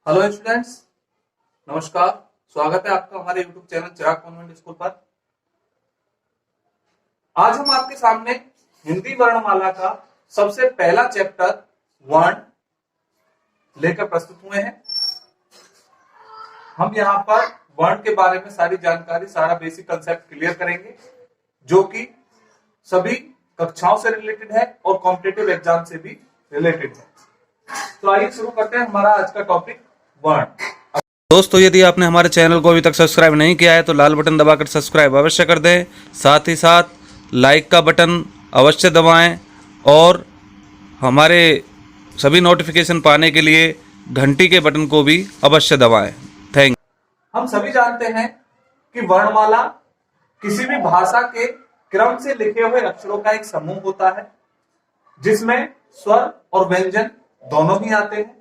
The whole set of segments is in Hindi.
हेलो स्टूडेंट्स, नमस्कार। स्वागत है आपका हमारे यूट्यूब चैनल चिराग कॉन्वेंट स्कूल पर। आज हम आपके सामने हिंदी वर्णमाला का सबसे पहला चैप्टर वर्ण लेकर प्रस्तुत हुए हैं। हम यहाँ पर वर्ण के बारे में सारी जानकारी, सारा बेसिक कंसेप्ट क्लियर करेंगे, जो कि सभी कक्षाओं से रिलेटेड है और कॉम्पिटिटिव एग्जाम से भी रिलेटेड है। तो आइए शुरू करते हैं हमारा आज का टॉपिक वर्ण। दोस्तों, यदि आपने हमारे चैनल को अभी तक सब्सक्राइब नहीं किया है तो लाल बटन दबाकर सब्सक्राइब अवश्य कर दें। साथ ही साथ लाइक का बटन अवश्य दबाएं और हमारे सभी नोटिफिकेशन पाने के लिए घंटी के बटन को भी अवश्य दबाएं। थैंक हम सभी जानते हैं कि वर्णमाला किसी भी भाषा के क्रम से लिखे हुए अक्षरों का एक समूह होता है, जिसमें स्वर और व्यंजन दोनों ही आते हैं।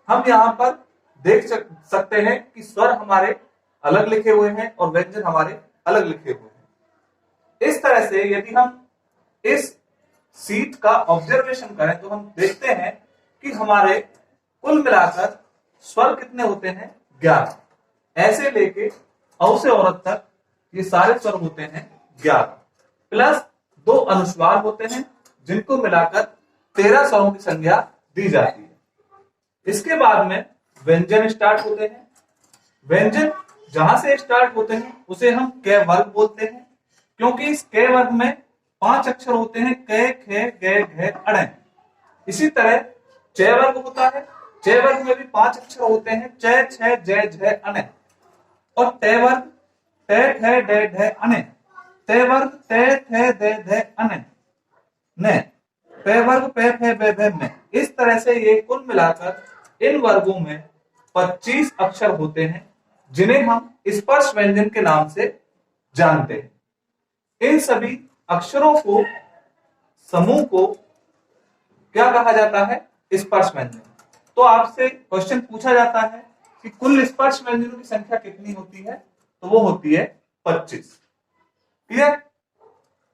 हम यहाँ पर देख सकते हैं कि स्वर हमारे अलग लिखे हुए हैं और व्यंजन हमारे अलग लिखे हुए हैं। इस तरह से यदि हम इस सीट का ऑब्जर्वेशन करें तो हम देखते हैं कि हमारे कुल मिलाकर स्वर कितने होते हैं? 11। ऐसे लेके औ से औरत तक ये सारे स्वर होते हैं 11, प्लस 2 अनुस्वार होते हैं, जिनको मिलाकर 13 स्वरों की संख्या दी जाती है। इसके बाद में व्यंजन स्टार्ट होते हैं। व्यंजन जहां से स्टार्ट होते हैं उसे हम क वर्ग बोलते हैं, क्योंकि इस क वर्ग में 5 अक्षर होते हैं, क, ख, ग, घ, अण। इसी तरह च वर्ग होता है। च वर्ग में भी 5 अक्षर होते हैं, च, छ, ज, झ, अण। और त वर्ग ट, ठ, ड, ढ, अण। त वर्ग त, थ, द, ध, अण, न। प वर्ग प, फ, ब, भ, म। इस तरह से ये कुल मिलाकर इन वर्गों में 25 अक्षर होते हैं, जिन्हें हम स्पर्श व्यंजन के नाम से जानते हैं। इन सभी अक्षरों को, समूह को क्या कहा जाता है? स्पर्श व्यंजन। तो आपसे क्वेश्चन पूछा जाता है कि कुल स्पर्श व्यंजनों की संख्या कितनी होती है? तो वो होती है 25। क्लियर?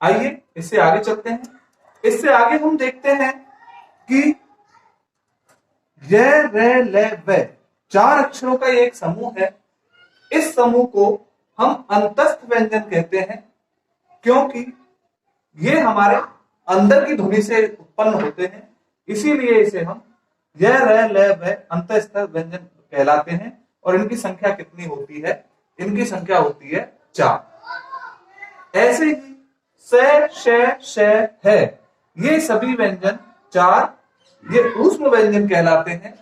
आइए इससे आगे चलते हैं। इससे आगे हम देखते हैं कि य, र, ल, व 4 अक्षरों का एक समूह है। इस समूह को हम अंतस्थ व्यंजन कहते हैं, क्योंकि ये हमारे अंदर की ध्वनि से उत्पन्न होते हैं। इसीलिए इसे हम य, र, ल, व अंतस्थ व्यंजन कहलाते हैं। और इनकी संख्या कितनी होती है? इनकी संख्या होती है 4। ऐसे ही स, श, श, है, ये सभी व्यंजन 4 ये ऊष्म व्यंजन कहलाते हैं,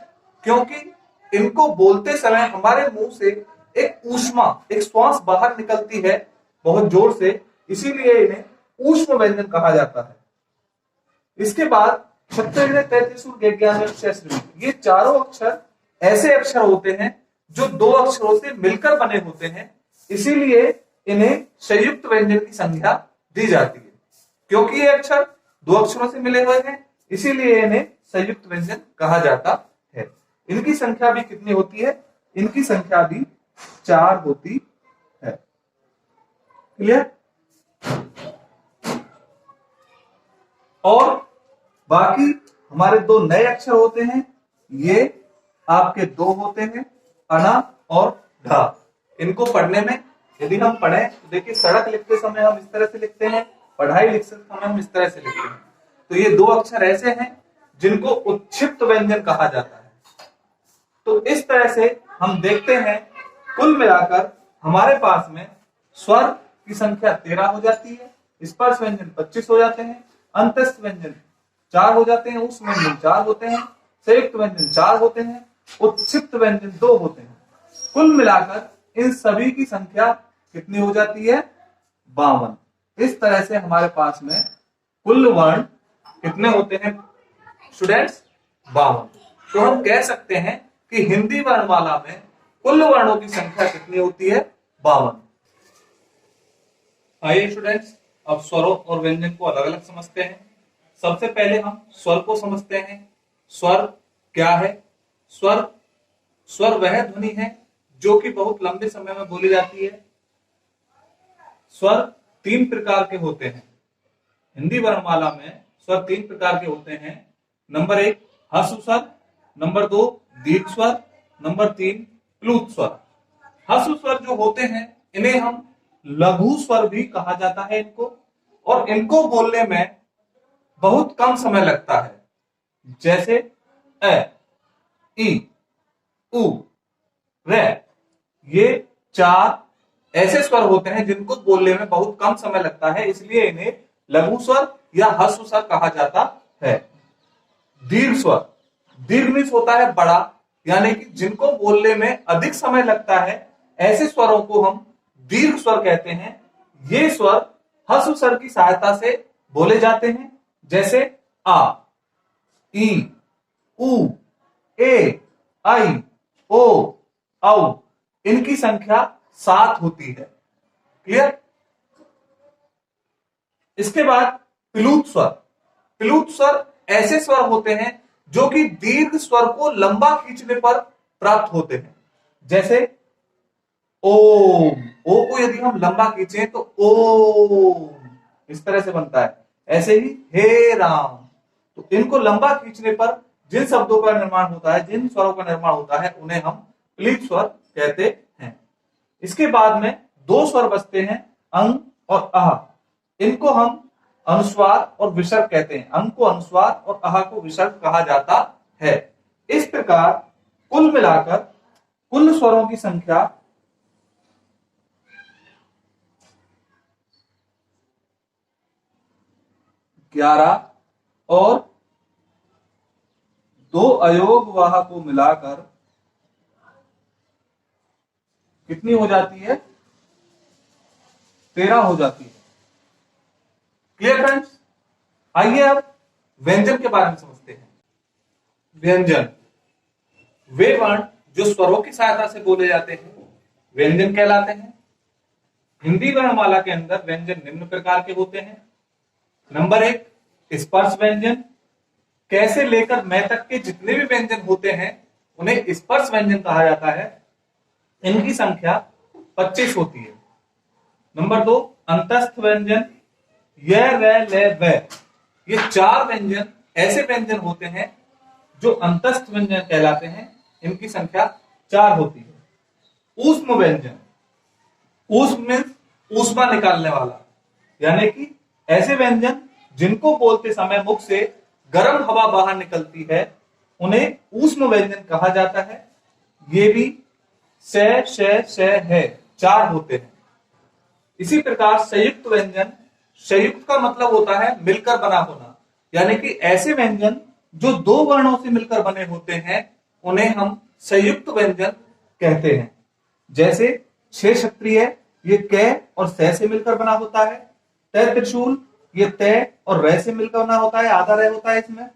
क्योंकि इनको बोलते समय हमारे मुंह से एक ऊष्मा, एक श्वास बाहर निकलती है बहुत जोर से, इसीलिए इन्हें ऊष्म व्यंजन कहा जाता है। इसके बाद 36 ये चारों अक्षर ऐसे अक्षर होते हैं जो 2 अक्षरों से मिलकर बने होते हैं, इसीलिए इन्हें संयुक्त व्यंजन की संज्ञा दी जाती है। क्योंकि ये अक्षर 2 अक्षरों से मिले हुए हैं, इसीलिए इन्हें संयुक्त व्यंजन कहा जाता है। इनकी संख्या भी कितनी होती है? इनकी संख्या भी 4 होती है। क्लियर? और बाकी हमारे 2 नए अक्षर होते हैं, ये आपके 2 होते हैं, अना और ढा। इनको पढ़ने में यदि हम पढ़ें तो देखिए, सड़क लिखते समय हम इस तरह से लिखते हैं, पढ़ाई लिखते समय हम इस तरह से लिखते हैं। तो ये 2 अक्षर ऐसे हैं जिनको उत्क्षिप्त व्यंजन कहा जाता है। तो इस तरह से हम देखते हैं, कुल मिलाकर हमारे पास में स्वर की संख्या 13 हो जाती है, स्पर्श व्यंजन 25 हो जाते हैं, अंतस्थ व्यंजन 4 हो जाते हैं, ऊष्म व्यंजन 4 होते हैं, संयुक्त व्यंजन 4 होते हैं, उत्क्षिप्त व्यंजन 2 होते हैं। कुल मिलाकर इन सभी की संख्या कितनी हो जाती है? 52। इस तरह से हमारे पास में कुल वर्ण कितने होते हैं स्टूडेंट्स? 52। तो हम कह सकते हैं कि हिंदी वर्णमाला में कुल वर्णों की संख्या कितनी होती है? 52। आइए स्टूडेंट्स, अब स्वरों और व्यंजन को अलग अलग समझते हैं। सबसे पहले हम स्वर को समझते हैं। स्वर क्या है? स्वर वह ध्वनि है जो कि बहुत लंबे समय में बोली जाती है। स्वर 3 प्रकार के होते हैं। हिंदी वर्णमाला में स्वर 3 प्रकार के होते हैं। नंबर 1 ह्रस्व स्वर, नंबर 2 दीर्घ स्वर नंबर 3 प्लुत स्वर। ह्रस्व स्वर जो होते हैं इन्हें हम लघु स्वर भी कहा जाता है इनको, और इनको बोलने में बहुत कम समय लगता है, जैसे ए, ई, उ, रे। ये 4 ऐसे स्वर होते हैं जिनको बोलने में बहुत कम समय लगता है, इसलिए इन्हें लघु स्वर या ह्रस्व स्वर कहा जाता है। दीर्घ स्वर, दीर्घ मीन्स होता है बड़ा, यानी कि जिनको बोलने में अधिक समय लगता है, ऐसे स्वरों को हम दीर्घ स्वर कहते हैं। ये स्वर ह्रस्व स्वर की सहायता से बोले जाते हैं, जैसे आ, ई, उ, ए, आई, ओ, औ। इनकी संख्या 7 होती है। क्लियर? इसके बाद प्लुत स्वर। प्लुत स्वर ऐसे स्वर होते हैं जो कि दीर्घ स्वर को लंबा खींचने पर प्राप्त होते हैं, जैसे ओम। ओ को यदि हम लंबा खींचे तो ओम इस तरह से बनता है। ऐसे ही हे राम। तो इनको लंबा खींचने पर जिन शब्दों का निर्माण होता है, जिन स्वरों का निर्माण होता है, उन्हें हम प्लुत स्वर कहते हैं। इसके बाद में 2 स्वर बचते हैं, अंग और अह। इनको हम अनुस्वार और विसर्ग कहते हैं। अंग को अनुस्वार और अह को विसर्ग कहा जाता है। इस प्रकार कुल मिलाकर कुल स्वरों की संख्या 11 और 2 अयोग वाह को मिलाकर कितनी हो जाती है? 13 हो जाती है। Clear friends? आइए अब व्यंजन के बारे में समझते हैं। व्यंजन वे वर्ण जो स्वरों की सहायता से बोले जाते हैं व्यंजन कहलाते हैं। हिंदी वर्णमाला के अंदर व्यंजन निम्न प्रकार के होते हैं। नंबर 1 स्पर्श व्यंजन। कैसे लेकर मैं तक के जितने भी व्यंजन होते हैं उन्हें स्पर्श व्यंजन कहा जाता है। इनकी संख्या 25 होती है। नंबर 2 अंतस्थ व्यंजन। य, र, ल, व। ये 4 व्यंजन ऐसे व्यंजन होते हैं जो अंतस्थ व्यंजन कहलाते हैं। इनकी संख्या 4 होती है। ऊष्म व्यंजन। ऊष्म मीन्स ऊष्मा निकालने वाला, यानी कि ऐसे व्यंजन जिनको बोलते समय मुख से गर्म हवा बाहर निकलती है उन्हें ऊष्म व्यंजन कहा जाता है। ये भी स, श, है 4 होते हैं। इसी प्रकार संयुक्त व्यंजन। संयुक्त का मतलब होता है मिलकर बना होना, यानी कि ऐसे व्यंजन जो 2 वर्णों से मिलकर बने होते हैं उन्हें हम संयुक्त व्यंजन कहते हैं। जैसे छह क्षत्रिय, ये क और स से मिलकर बना होता है। त त्रिशूल, ये त और र से मिलकर बना होता है, आधा र होता है इसमें।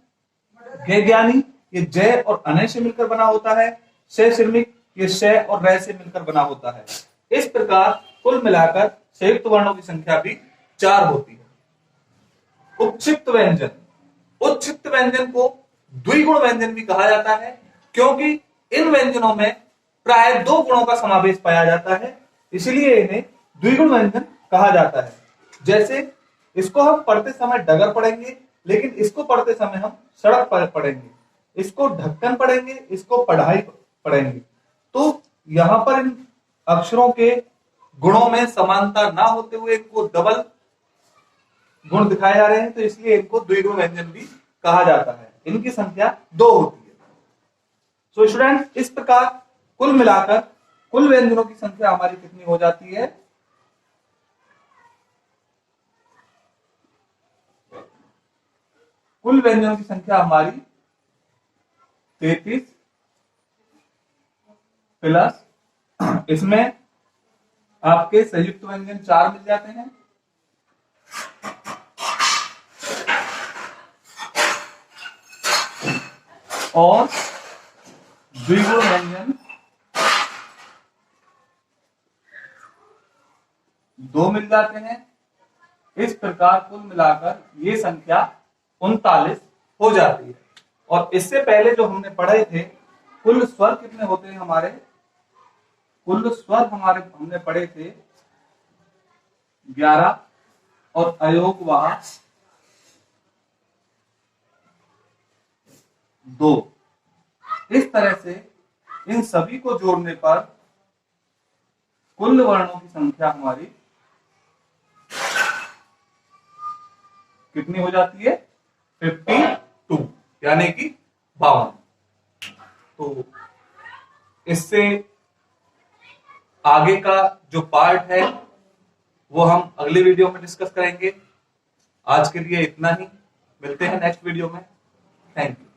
गे ज्ञानी, ये ज और अनय से मिलकर बना होता है। श श्रमिक, ये श और र से मिलकर बना होता है। इस प्रकार कुल मिलाकर संयुक्त वर्णों की संख्या भी 4 होती है। उत्क्षिप्त व्यंजन। उत्क्षिप्त व्यंजन को द्विगुण व्यंजन भी कहा जाता है, क्योंकि इन व्यंजनों में प्राय 2 गुणों का समावेश पाया जाता है, इसलिए इन्हें द्विगुण व्यंजन कहा जाता है। जैसे इसको हम पढ़ते समय डगर पढ़ेंगे, लेकिन इसको पढ़ते समय हम सड़क पर पढ़ेंगे। इसको ढक्कन पढ़ेंगे, इसको पढ़ाई पढ़ेंगे। तो यहां पर इन अक्षरों के गुणों में समानता ना होते हुए इनको डबल गुण दिखाए जा रहे हैं, तो इसलिए इनको द्विगुण व्यंजन भी कहा जाता है। इनकी संख्या 2 होती है। सो स्टूडेंट, इस प्रकार कुल मिलाकर कुल व्यंजनों की संख्या हमारी कितनी हो जाती है? कुल व्यंजनों की संख्या हमारी 33 प्लस इसमें आपके संयुक्त व्यंजन 4 मिल जाते हैं, और द्विगुण व्यंजन 2 मिल जाते हैं। इस प्रकार कुल मिलाकर ये संख्या 39 हो जाती है। और इससे पहले जो हमने पढ़े थे कुल स्वर कितने होते हैं हमारे? कुल स्वर हमारे हमने पढ़े थे 11 और अयोग वाह 2। इस तरह से इन सभी को जोड़ने पर कुल वर्णों की संख्या हमारी कितनी हो जाती है? 52, यानी कि 52। तो इससे आगे का जो पार्ट है वो हम अगले वीडियो में डिस्कस करेंगे। आज के लिए इतना ही, मिलते हैं नेक्स्ट वीडियो में। Thank you.